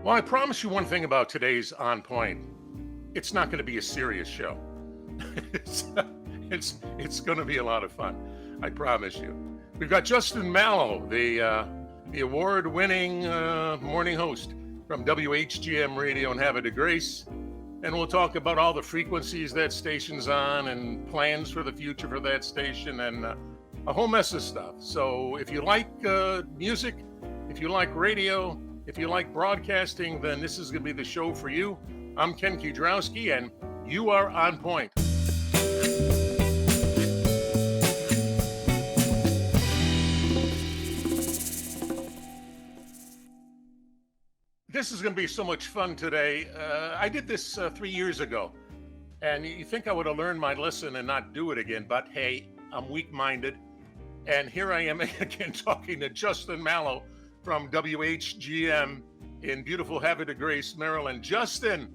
Well, I promise you one thing about today's On Point. It's not going to be a serious show. it's it's going to be a lot of fun. I promise you. We've got Justin Mallow, the award-winning morning host from WHGM Radio in Havre de Grace, and we'll talk about all the frequencies that station's on and plans for the future for that station and a whole mess of stuff. So if you like music, if you like radio, if you like broadcasting, then this is going to be the show for you. I'm Ken Kudrowski, and you are on point. This is going to be so much fun today. I did this 3 years ago, and you think I would have learned my lesson and not do it again, but hey, I'm weak-minded, and here I am again talking to Justin Mallow from WHGM in beautiful Havre de Grace, Maryland. Justin,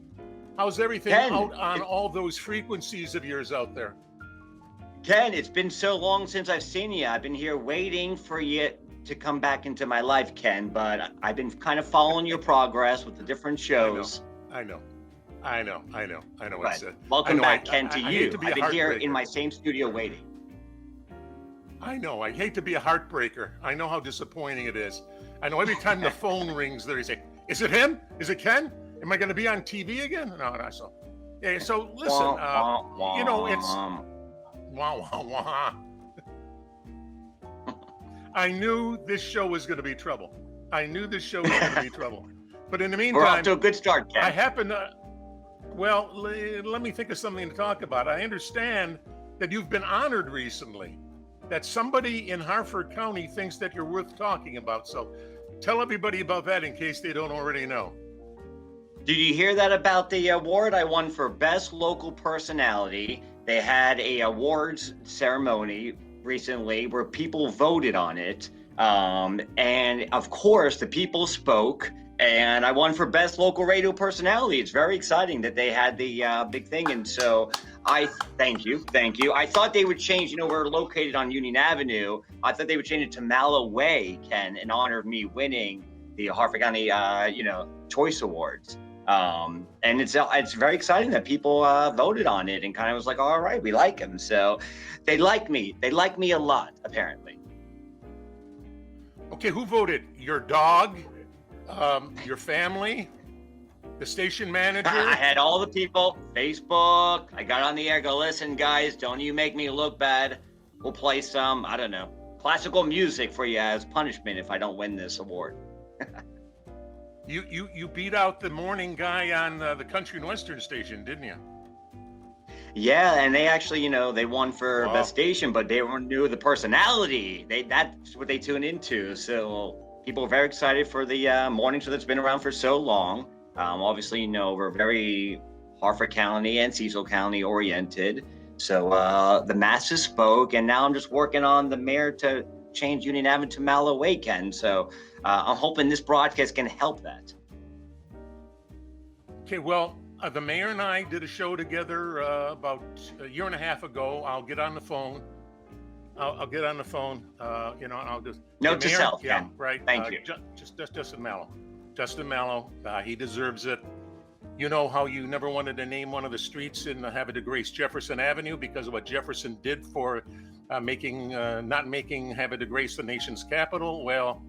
how's everything out on all those frequencies of yours out there? Ken, it's been so long since I've seen you. I've been here waiting for you to come back into my life, Ken, but I've been kind of following your progress with the different shows. I know. What's it. Welcome back, Ken, to you. I've been here in my same studio waiting. I know. I hate to be a heartbreaker. I know how disappointing it is. I know every time the phone rings there, you say, is it him? Is it Ken? Am I going to be on TV again? No, so. Yeah, so listen, you know, it's wah, wah, wah. I knew this show was going to be trouble. But in the meantime, we're off to a good start, Ken. I happen to, well, let me think of something to talk about. I understand that you've been honored recently, that somebody in Harford County thinks that you're worth talking about. So tell everybody about that in case they don't already know. Did you hear that about the award I won for Best Local Personality? They had a awards ceremony recently where people voted on it. And of course, the people spoke, and I won for Best Local Radio Personality. It's very exciting that they had the big thing. And so I thank you. I thought they would change, we're located on Union Avenue. I thought they would change it to Mallow Way, Ken, in honor of me winning the Harford County, Choice Awards. And it's very exciting that people voted on it and kind of was like, all right, we like him. So they like me. They like me a lot, apparently. Okay, who voted? Your dog? Your family? The station manager? I had all the people. Facebook. I got on the air, go, listen, guys, don't you make me look bad. We'll play some, I don't know, classical music for you as punishment if I don't win this award. You beat out the morning guy on the country and western station, didn't you? Yeah, and they actually, they won for best station, but they knew the personality. That's what they tune into. So people are very excited for the morning show that's been around for so long. Obviously, we're very Harford County and Cecil County oriented. So the masses spoke, and now I'm just working on the mayor to change Union Avenue to Mallow Way, Ken. So I'm hoping this broadcast can help that. Okay, well, the mayor and I did a show together about a year and a half ago. I'll get on the phone. I'll get on the phone. And I'll just note to self. Yeah, Ken. right. Thank you. Just Justin Mallow. Justin Mallow. He deserves it. You know how you never wanted to name one of the streets in Havre de Grace Jefferson Avenue because of what Jefferson did for not making Havre de Grace the nation's capital? Well,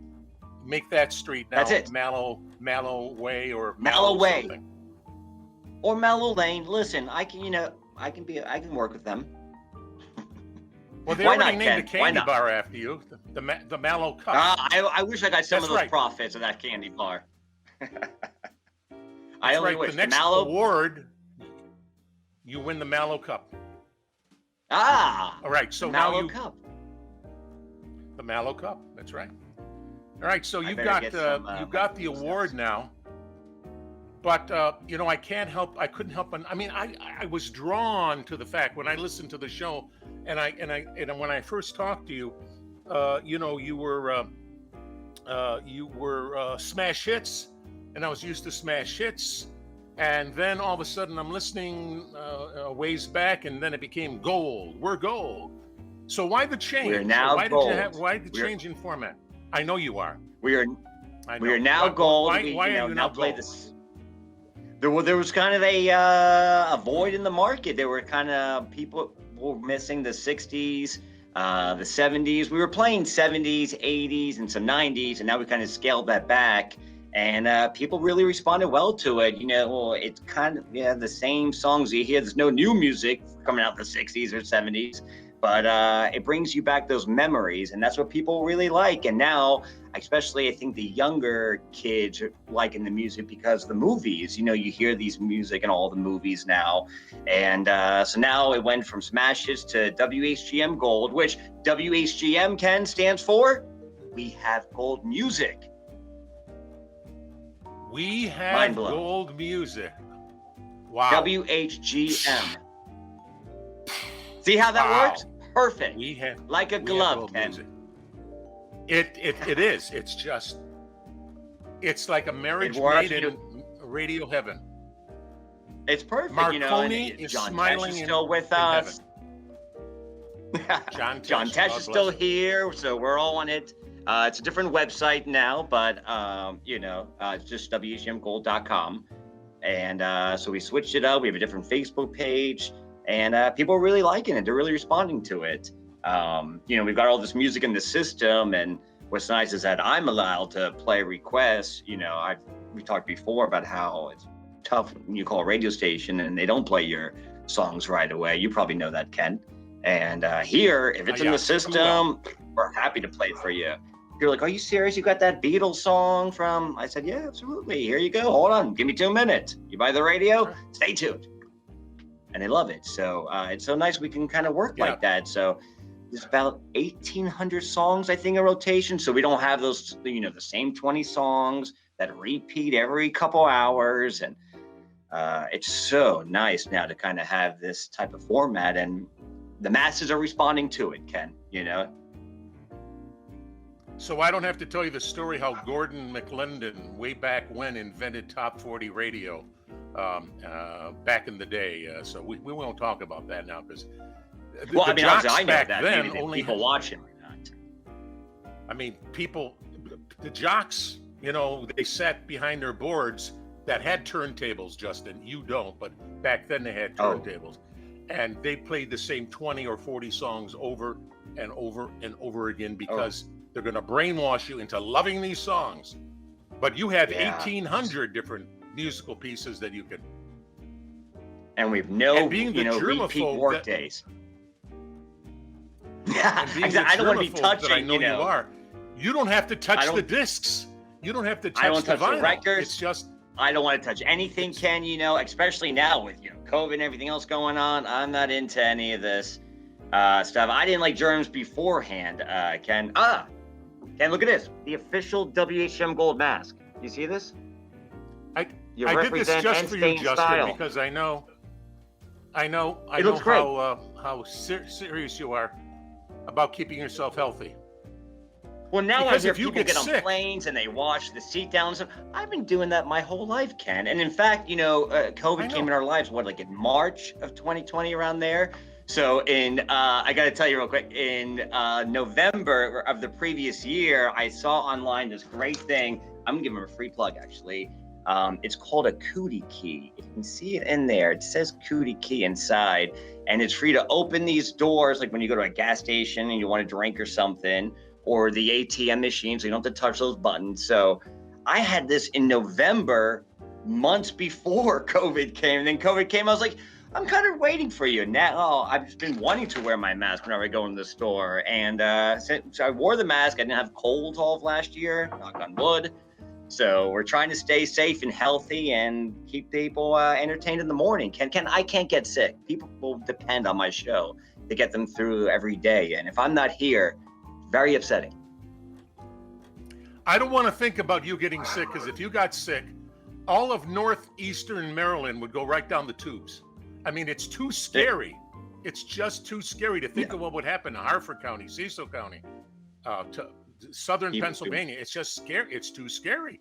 make that street now. That's it. Mallow Way or Mallow Way. Something. Or Mallow Lane. Listen, I can work with them. Well, they already named a candy bar after you, the Mallow Cup. I wish I got some of those profits of that candy bar. I only wish. The next award, you win the Mallow Cup. All right. So Mallow Cup. The Mallow Cup. That's right. All right. So you got the award now. But I couldn't help. I was drawn to the fact when I listened to the show, and when I first talked to you, you were smash hits, and I was used to smash hits, and then all of a sudden I'm listening a ways back, and then it became gold. We're gold. So why the change? We're now why gold. Why the change in format? I know you are. We are I know. We are now Why- gold. why- We why are you now not play gold? this. There was kind of a void in the market. There were kind of people were missing the 60s, the 70s. We were playing 70s, 80s, and some 90s, and now we kind of scaled that back. And people really responded well to it. It's kind of the same songs you hear. There's no new music coming out the 60s or 70s, but it brings you back those memories, and that's what people really like. And now, especially, I think the younger kids are liking the music because of the movies. You hear these music in all the movies now, and so now it went from Smash Hits to WHGM Gold, which WHGM, Ken, stands for We Have Gold Music. We have Mind blown. gold music. Wow. WHGM. See how that Wow. works? Perfect. We have Like a we have glove, gold Ken. music. It is. It's just. It's like a marriage works. made in radio heaven. It's perfect, Marconi and is John smiling Tesh is in- still with in us. John John Tesh, Tesh God is still bless him. here, so we're all on it. It's a different website now, but it's just WHGMGold.com. And so we switched it up. We have a different Facebook page, and people are really liking it. They're really responding to it. We've got all this music in the system, and what's nice is that I'm allowed to play requests. We talked before about how it's tough when you call a radio station and they don't play your songs right away. You probably know that, Ken. And here, if it's in Yeah, the system, we're happy to play it for you. You're like, are you serious? You got that Beatles song from? I said, yeah, absolutely. Here you go. Hold on. Give me 2 minutes. You buy the radio? Sure. Stay tuned. And they love it. So it's so nice we can kind of work Yeah. like that. So there's about 1,800 songs, I think, in rotation. So we don't have those, the same 20 songs that repeat every couple hours. And it's so nice now to kind of have this type of format. And the masses are responding to it, Ken, So I don't have to tell you the story how Gordon McClendon, way back when, invented top 40 radio back in the day. So we won't talk about that now because Well, the obviously, jocks I know back that. then Maybe only people watching or not. the jocks, they sat behind their boards that had turntables, Justin. You don't, but back then they had Oh. turntables. And they played the same 20 or 40 songs over and over and over again because they're going to brainwash you into loving these songs. But you have Yeah. 1,800 different musical pieces that you can. And we've no, And being the repeat germaphobe work that- days. And being the I don't want to be germaphobe that I touching, know you are. You don't have to I touch don't- the discs. You don't have to I touch don't the touch the vinyl. records. It's just I don't want to touch anything, Ken, especially now with, COVID and everything else going on. I'm not into any of this stuff. I didn't like germs beforehand, Ken. Ken, look at this. The official WHM Gold mask. You see this? You I did this represent just and for you, stain Justin, style. because I know It know looks great. how serious you are about keeping yourself healthy. Well, now Because I hear if you people get get on sick- planes and they wash the seat down and stuff. I've been doing that my whole life, Ken. And in fact, COVID came in our lives, like in March of 2020, around there. So I got to tell you real quick, in November of the previous year, I saw online this great thing. I'm gonna give them a free plug, actually. It's called a cootie key. You can see it in there. It says cootie key inside, and it's free to open these doors, like when you go to a gas station and you want a drink or something, or the ATM machine, so you don't have to touch those buttons. So I had this in November, months before COVID came. And then COVID came, I was like, I'm kind of waiting for you. Now I've just been wanting to wear my mask whenever I go in the store. And so I wore the mask. I didn't have colds all of last year, knock on wood. So we're trying to stay safe and healthy and keep people entertained in the morning. I can't get sick. People will depend on my show to get them through every day. And if I'm not here, very upsetting. I don't want to think about you getting sick, because if you got sick, all of northeastern Maryland would go right down the tubes. I mean, it's too scary. It's just too scary to think of what would happen to Harford County, Cecil County, to southern Even- Pennsylvania. It's just scary. It's too scary.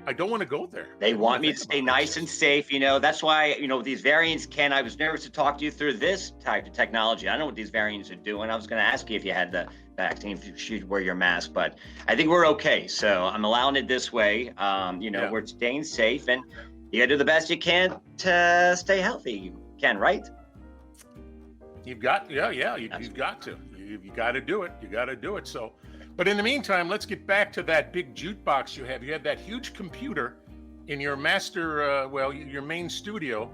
I don't want to go there. They want me to stay nice and safe. That's why, these variants, Ken, I was nervous to talk to you through this type of technology. I don't know what these variants are doing. I was going to ask you if you had the vaccine, if you should wear your mask, but I think we're okay. So I'm allowing it this way. We're staying safe, and you got to do the best you can to stay healthy. Ken, right? You've got, you've got to. You got to do it. You got to do it. So, but in the meantime, let's get back to that big jukebox you have. You have that huge computer in your master, your main studio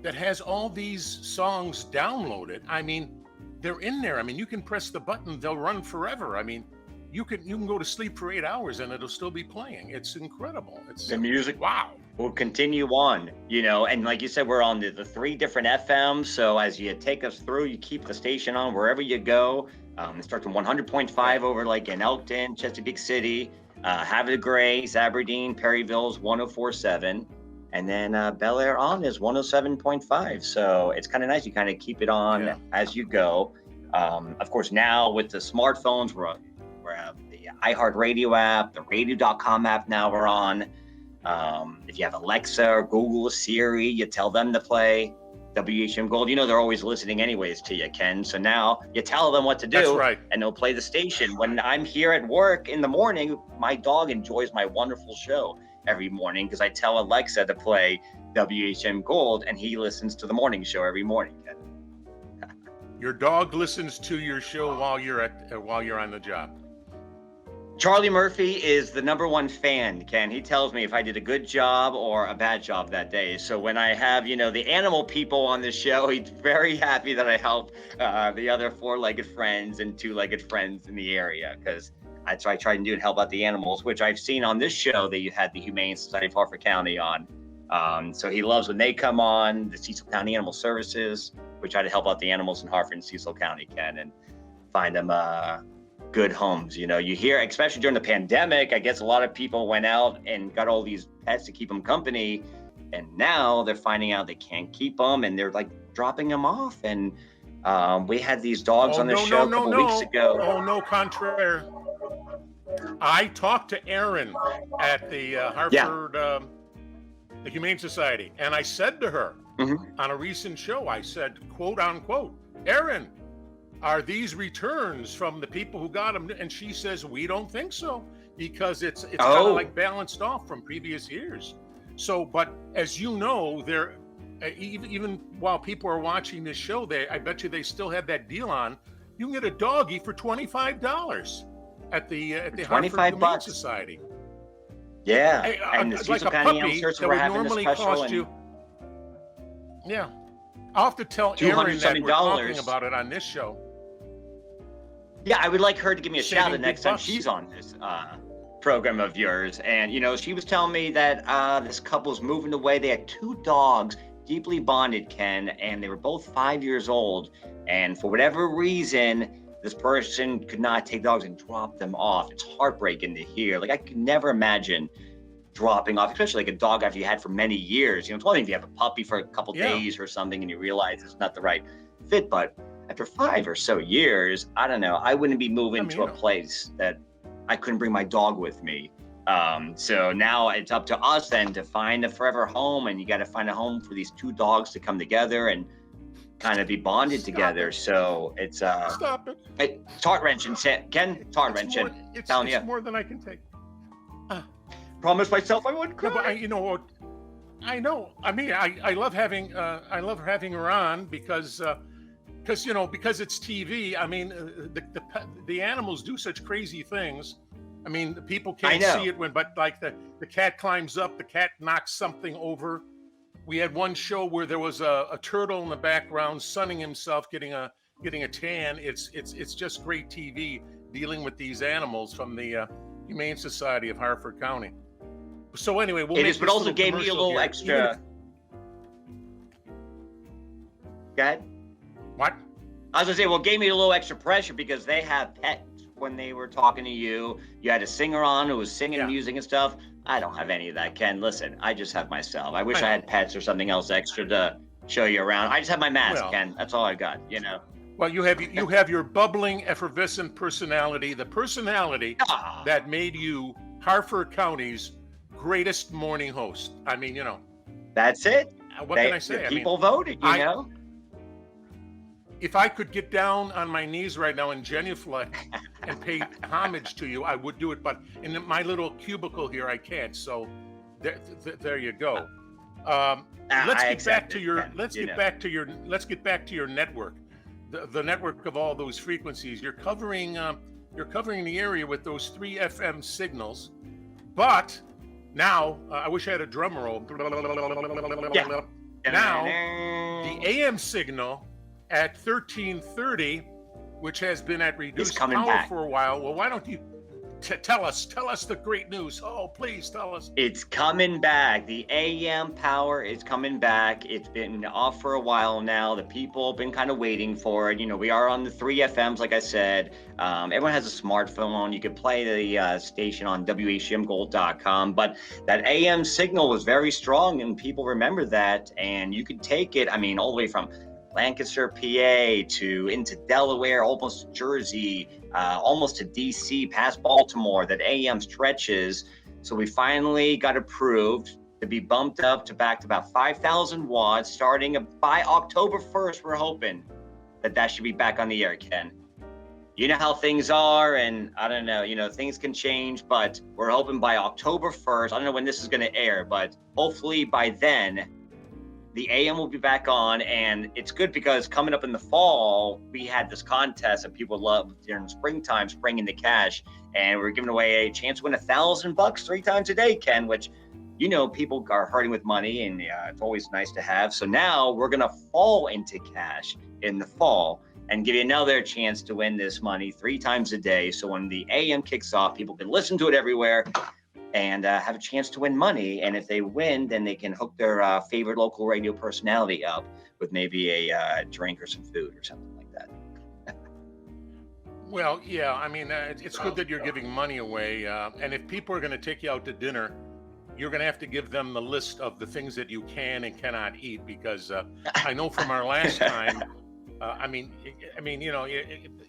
that has all these songs downloaded. I mean, they're in there. I mean, you can press the button, they'll run forever. I mean, you can go to sleep for 8 hours and it'll still be playing. It's incredible. It's the music. Wow. We'll continue on, and like you said, we're on the 3 different FMs. So as you take us through, you keep the station on wherever you go. It starts from 100.5 over like in Elkton, Chesapeake City, Havre de Grace, Aberdeen, Perryville's 104.7. And then Bel Air on is 107.5. So it's kind of nice. You kind of keep it on as you go. Of course, now with the smartphones, we're the iHeartRadio app, the radio.com app now we're on. If you have Alexa or Google or Siri, you tell them to play WHGM Gold. They're always listening anyways to you, Ken. So now you tell them what to do. That's right. And they'll play the station. When I'm here at work in the morning, my dog enjoys my wonderful show every morning because I tell Alexa to play WHGM Gold, and he listens to the morning show every morning, Ken. Your dog listens to your show while you're on the job. Charlie Murphy is the #1 fan, Ken. He tells me if I did a good job or a bad job that day. So when I have, the animal people on the show, he's very happy that I help the other 4-legged friends and 2-legged friends in the area, because I try to do and help out the animals, which I've seen on this show that you had the Humane Society of Harford County on. So he loves when they come on, the Cecil County Animal Services. We try to help out the animals in Harford and Cecil County, Ken, and find them good homes. You hear, especially during the pandemic, I guess a lot of people went out and got all these pets to keep them company, and now they're finding out they can't keep them, and they're like dropping them off. And we had these dogs on the show a couple weeks ago. Oh, no, contraire. I talked to Aaron at the Harford the Humane Society, and I said to her on a recent show, I said, quote unquote, Aaron, are these returns from the people who got them? And she says, we don't think so, because it's kind of like balanced off from previous years. So, but as you know, there, even while people are watching this show, I bet you they still have that deal on. You can get a doggy for $25 at the Harford Humane Society. Yeah, and the like Cecil a County puppy Animal that would normally cost you. Yeah, I'll have to tell Erin that we're talking about it on this show. Yeah, I would like her to give me a shout out next time she's on this program of yours. And, she was telling me that this couple's moving away. They had 2 dogs, deeply bonded, Ken, and they were both 5 years old. And for whatever reason, this person could not take dogs and drop them off. It's heartbreaking to hear. Like, I could never imagine dropping off, especially like a dog after you had for many years. It's one thing if you have a puppy for a couple days or something and you realize it's not the right fit, but after 5 or so years, I don't know, I wouldn't be moving to a place that I couldn't bring my dog with me. So now it's up to us then to find a forever home, and you got to find a home for these 2 dogs to come together and kind of be bonded together. So it's Stop it. It's heart-wrenching, Ken. It's heart-wrenching. It's you. more than I can take. Promise myself I wouldn't cry. No, but I know. I mean, I love having her on because it's TV. I mean, the animals do such crazy things. I mean, the people can't see it but like the cat climbs up, the cat knocks something over. We had one show where there was a turtle in the background sunning himself, getting a tan. It's just great TV dealing with these animals from the Humane Society of Harford County. So anyway, but also gave me a little extra. Go ahead. What? I was gonna say, gave me a little extra pressure because they have pets when they were talking to you. You had a singer on who was singing music and stuff. I don't have any of that, Ken. Listen, I just have myself. I wish I had pets or something else extra to show you around. I just have my mask, Ken. That's all I got, Well, you have your bubbling, effervescent personality, the personality that made you Harford County's greatest morning host. I mean, That's it. what can I say? The I mean, people voted, you know? if I could get down on my knees right now and genuflect and pay homage to you, I would do it. But in my little cubicle here, I can't. So there you go. Let's get back to your network, the network of all those frequencies. You're covering the area with those 3 FM signals, but now I wish I had a drum roll. Yeah. Now the AM signal at 1330, which has been at reduced power for a while. Well, why don't you tell us the great news? Oh, please tell us. It's coming back. The AM power is coming back. It's been off for a while now. The people have been kind of waiting for it. We are on the 3 FMs, like I said. Everyone has a smartphone. You can play the station on WHGMGold.com. But that AM signal was very strong, and people remember that. And you could take it, all the way from Lancaster, PA, to into Delaware, almost to Jersey, almost to DC, past Baltimore. That AM stretches. So we finally got approved to be bumped up to back to about 5,000 watts starting by October 1st. We're hoping that should be back on the air, Ken. You know how things are, and I don't know, things can change, but we're hoping by October 1st. I don't know when this is going to air, but hopefully by then, the AM will be back on. And it's good because coming up in the fall, we had this contest that people love during springtime, Spring in the Cash, and we're giving away a chance to win $1,000 3 times a day, Ken, which, people are hurting with money, and it's always nice to have. So now we're going to fall into cash in the fall and give you another chance to win this money 3 times a day. So when the AM kicks off, people can listen to it everywhere and have a chance to win money. And if they win, then they can hook their favorite local radio personality up with maybe a drink or some food or something like that. Well, yeah, it's good that you're giving money away. And if people are going to take you out to dinner, you're going to have to give them the list of the things that you can and cannot eat, because I know from our last time,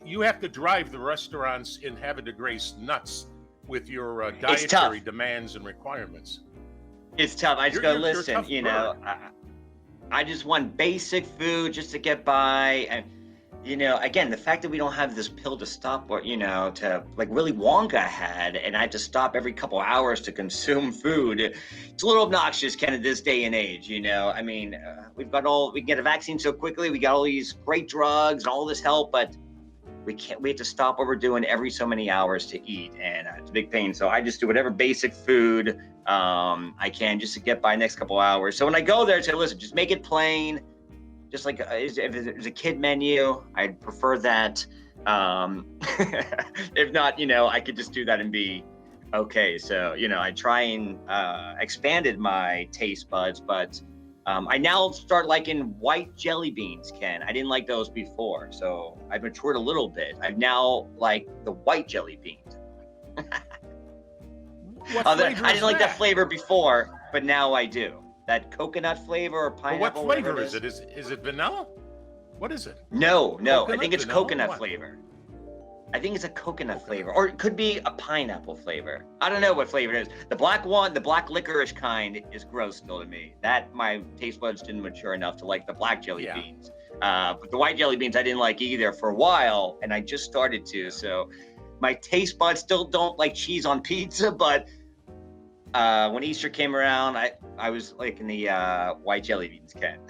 you have to drive the restaurants in Havre de Grace nuts with your dietary demands and requirements. It's tough. I just go, listen, I just want basic food just to get by. And, again, the fact that we don't have this pill to stop, or, to like Willy Wonka had, and I had to stop every couple hours to consume food. It's a little obnoxious, Ken, at this day and age, we can get a vaccine so quickly. We got all these great drugs and all this help, but we have to stop what we're doing every so many hours to eat, and it's a big pain. So I just do whatever basic food I can just to get by the next couple hours. So when I go there, I say, listen, just make it plain, just like if it's a kid menu, I'd prefer that. If not, I could just do that and be okay. So, I try and expanded my taste buds, but I now start liking white jelly beans, Ken. I didn't like those before, so I've matured a little bit. I now like the white jelly beans. I didn't like that flavor before, but now I do. That coconut flavor or pineapple. What flavor is it? Is it vanilla? What is it? No. I think it's coconut flavor. I think it's a coconut flavor, or it could be a pineapple flavor. I don't know what flavor it is. The black one, the black licorice kind, is gross still to me. That my taste buds didn't mature enough to like the black jelly beans. But the white jelly beans I didn't like either for a while, and I just started to. So my taste buds still don't like cheese on pizza, but when Easter came around, I was liking the white jelly beans, Ken.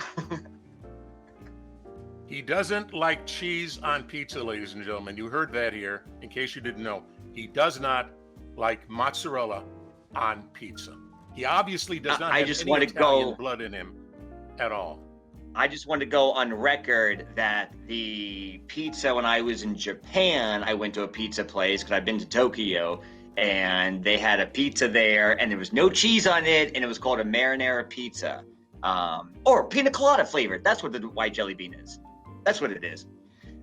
He doesn't like cheese on pizza, ladies and gentlemen. You heard that here, in case you didn't know. He does not like mozzarella on pizza. He obviously does not have any Italian blood in him at all. I just want to go on record that the pizza, when I was in Japan, I went to a pizza place because I've been to Tokyo, and they had a pizza there, and there was no cheese on it, and it was called a marinara pizza, or pina colada flavored. That's what the white jelly bean is. That's what it is.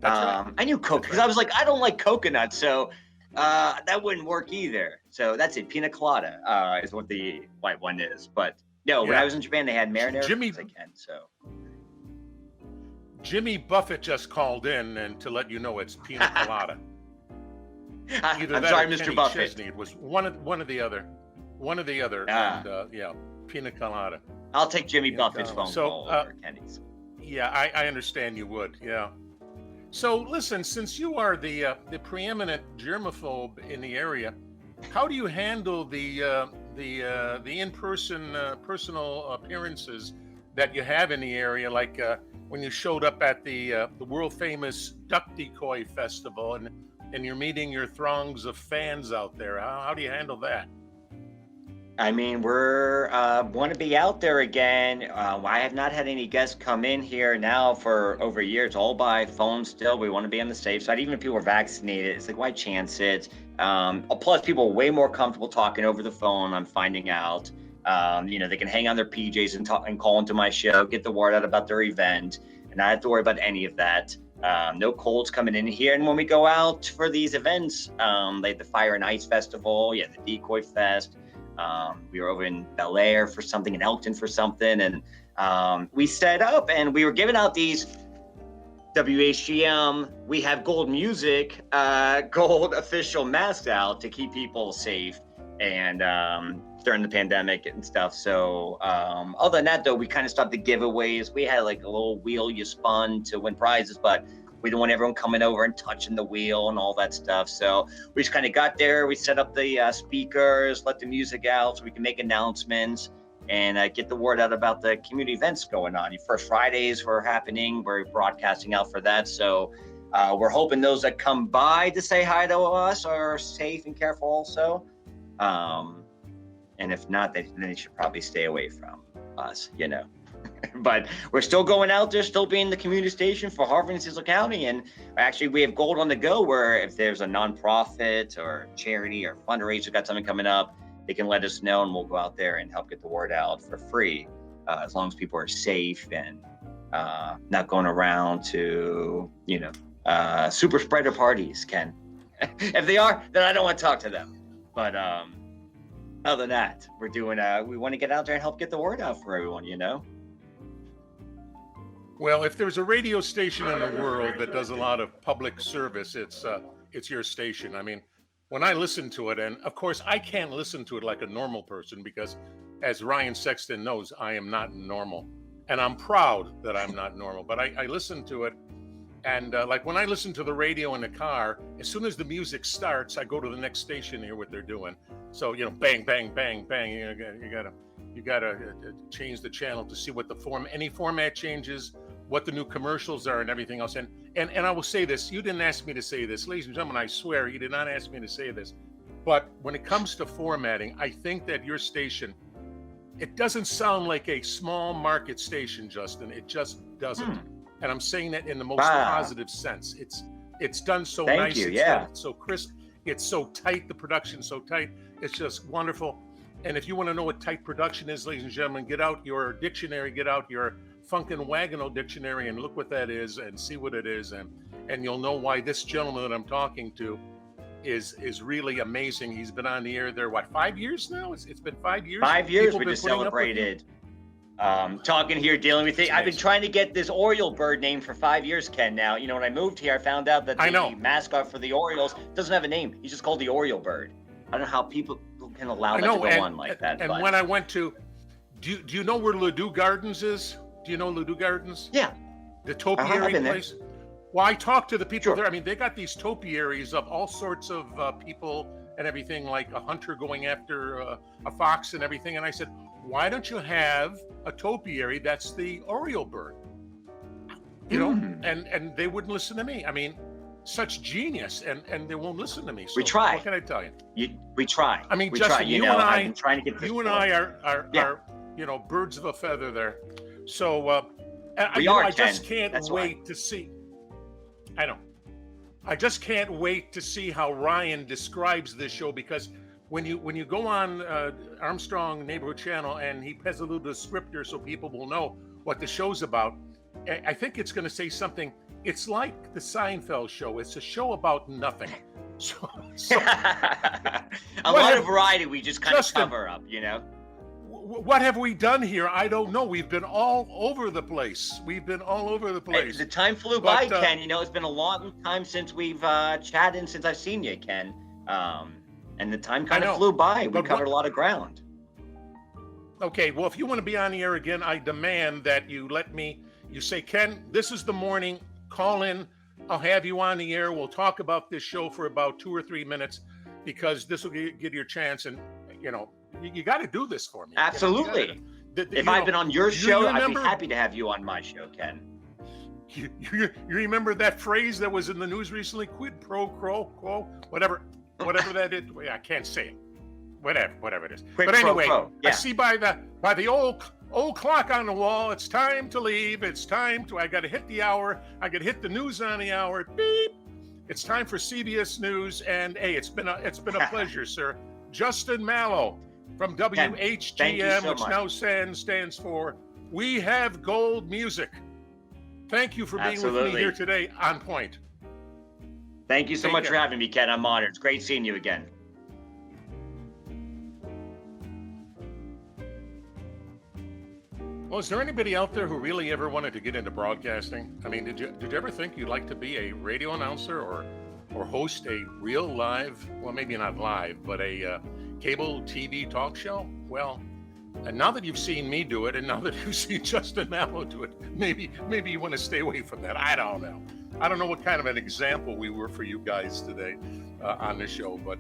That's right. I knew coconut because I was like, I don't like coconut, so that wouldn't work either. So that's it. Pina colada is what the white one is. But no, when I was in Japan, they had marinara pizza again. So Jimmy Buffett just called in, and to let you know, it's pina colada. I'm sorry, Mr. Buffett. Chesney. It was one of the other. one or the other. Ah. And yeah, pina colada. I'll take Jimmy Pina Buffett's colada. phone So, call over Kenny's. yeah, I understand you would. Yeah. So listen, since you are the preeminent germaphobe in the area, how do you handle the in-person personal appearances that you have in the area, like when you showed up at the world famous Duck Decoy Festival, and you're meeting your throngs of fans out there? How do you handle that? I mean, we're want to be out there again. I have not had any guests come in here now for over a year. It's all by phone still. We want to be on the safe side. Even if people are vaccinated, it's like, why chance it? Plus, people are way more comfortable talking over the phone, I'm finding out. They can hang on their PJs and talk and call into my show, get the word out about their event, and not have to worry about any of that. No colds coming in here. And when we go out for these events, like the Fire and Ice Festival, the Decoy Fest, we were over in Bel Air for something, in Elkton for something, and we set up and we were giving out these WHGM We Have Gold Music gold official masks out to keep people safe and during the pandemic and stuff. So other than that, though, we kind of stopped the giveaways. We had like a little wheel you spun to win prizes, but we didn't want everyone coming over and touching the wheel and all that stuff. So we just kind of got there. We set up the speakers, let the music out so we can make announcements and get the word out about the community events going on. Your First Fridays were happening. We're broadcasting out for that. So we're hoping those that come by to say hi to us are safe and careful also. And if not, then they should probably stay away from us, But we're still going out there, still being the community station for Harford and Cecil County. And actually, we have Gold on the Go, where if there's a nonprofit or charity or fundraiser got something coming up, they can let us know and we'll go out there and help get the word out for free, as long as people are safe and not going around to, super spreader parties, Ken. If they are, then I don't want to talk to them. But other than that, we're doing, we want to get out there and help get the word out for everyone, Well, if there's a radio station in the world that does a lot of public service, it's your station. I mean, when I listen to it, and of course I can't listen to it like a normal person because, as Ryan Sexton knows, I am not normal, and I'm proud that I'm not normal. But I listen to it, and like when I listen to the radio in the car, as soon as the music starts, I go to the next station to hear what they're doing. So bang, bang, bang, bang. You gotta change the channel to see what any format changes, what the new commercials are, and everything else. And I will say this: you didn't ask me to say this, ladies and gentlemen. I swear you did not ask me to say this. But when it comes to formatting, I think that your station, it doesn't sound like a small market station, Justin. It just doesn't. And I'm saying that in the most positive sense. It's done so Thank nice. you, It's yeah. done so crisp. It's so tight. The production's so tight. It's just wonderful. And if you want to know what tight production is, ladies and gentlemen, get out your dictionary, get out your Funkin' Wagano dictionary and look what that is and see what it is. And you'll know why this gentleman that I'm talking to is really amazing. He's been on the air there, 5 years now? It's been 5 years? 5 years People we been just putting up with you? celebrated. Talking here, dealing with it. I've been trying to get this Oriole bird name for 5 years, Ken. Now, when I moved here, I found out that the mascot for the Orioles doesn't have a name. He's just called the Oriole bird. I don't know how people can allow that to go on like that. And when I went to, do you know where Ladue Gardens is? Do you know Ladue Gardens? Yeah. The topiary place? Well, I talked to the people there. I mean, they got these topiaries of all sorts of people and everything, like a hunter going after a fox and everything. And I said, why don't you have a topiary that's the Oriole bird? And they wouldn't listen to me. I mean, such genius, and they won't listen to me. So we try. What can I tell you? We try. I mean, we Justin, try. you and I, I've been trying to get this you and I are birds of a feather there. So I just can't wait to see. I know. I just can't wait to see how Ryan describes this show, because when you go on Armstrong Neighborhood Channel and he has a little descriptor so people will know what the show's about, I think it's going to say something. It's like the Seinfeld show. It's a show about nothing. So a lot of variety we just kind of cover up, What have we done here? I don't know. We've been all over the place. The time flew by, Ken. It's been a long time since we've chatted, since I've seen you, Ken. and the time kind I know, of flew by. We but covered a lot of ground. Okay, well, if you want to be on the air again, I demand that you say, Ken, this is the morning, call in. I'll have you on the air. We'll talk about this show for about 2 or 3 minutes, because this will give you a chance. And, you got to do this for me. Absolutely. If I've been on your show, I'd be happy to have you on my show, Ken. You remember that phrase that was in the news recently? Quid pro quo, whatever that is. I can't say it. Whatever it is. Quid but anyway, pro quo. Yeah. I see by the old clock on the wall, it's time to leave. I got to hit the hour. I got to hit the news on the hour. Beep. It's time for CBS News. And hey, it's been a pleasure, sir. Justin Mallow from WHGM, so which much. now stands for We Have Gold Music. Thank you for being with me here today on Point. Thank you so much for having me, Ken. I'm honored. It's great seeing you again. Well, is there anybody out there who really ever wanted to get into broadcasting? I mean, did you ever think you'd like to be a radio announcer or host a real live, well, maybe not live, but a cable TV talk show? Well, and now that you've seen me do it, and now that you've seen Justin Mallow do it, maybe you want to stay away from that. I don't know. I don't know what kind of an example we were for you guys today on the show, but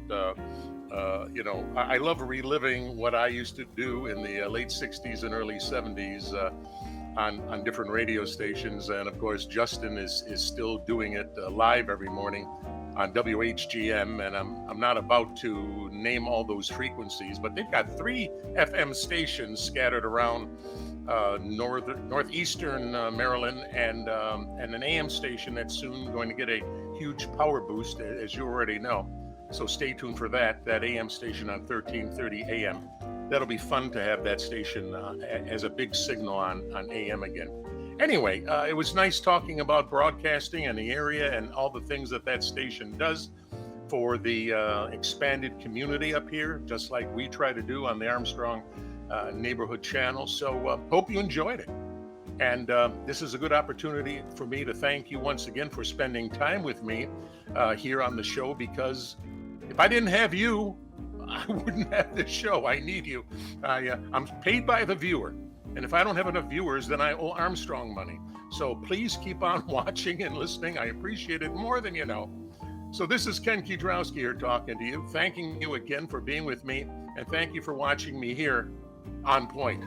I love reliving what I used to do in the late 60s and early 70s on different radio stations. And of course, Justin is still doing it live every morning on WHGM. And I'm not about to name all those frequencies, but they've got 3 FM stations scattered around northeastern Maryland, and an AM station that's soon going to get a huge power boost, as you already know. So stay tuned for that AM station on 1330 AM. That'll be fun to have that station as a big signal on AM again. Anyway, it was nice talking about broadcasting and the area and all the things that station does for the expanded community up here, just like we try to do on the Armstrong neighborhood channel. So hope you enjoyed it. And this is a good opportunity for me to thank you once again for spending time with me here on the show, because if I didn't have you, I wouldn't have this show. I need you. I'm paid by the viewer. And if I don't have enough viewers, then I owe Armstrong money. So please keep on watching and listening. I appreciate it more than you know. So this is Ken Kiedrowski here talking to you, thanking you again for being with me, and thank you for watching me here on Point.